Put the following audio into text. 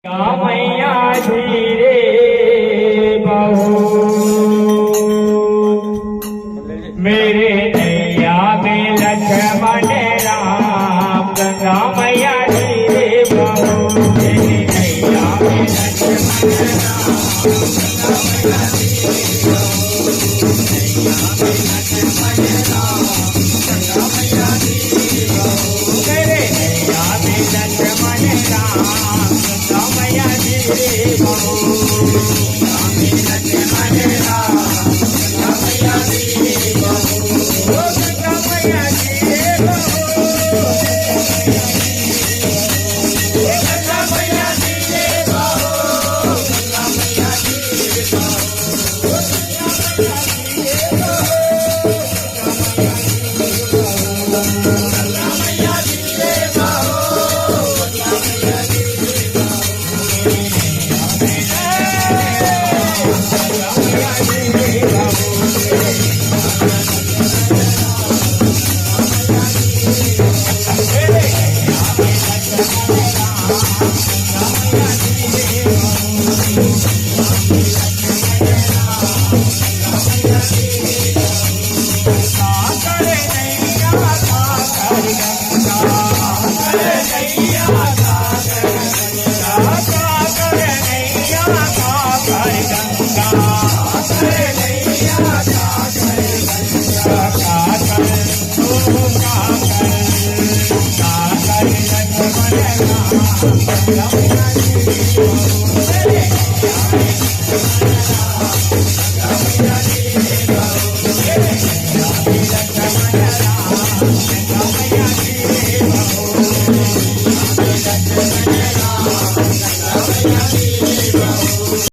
मैया धीरे बहू मेरे नैया में लक्ष्मण राम गंगा मैया धीरे बहू मेरे नैया में लक्ष्मण मेरे नैया में लक्ष्मण राम गंगा मैया धीरे बहू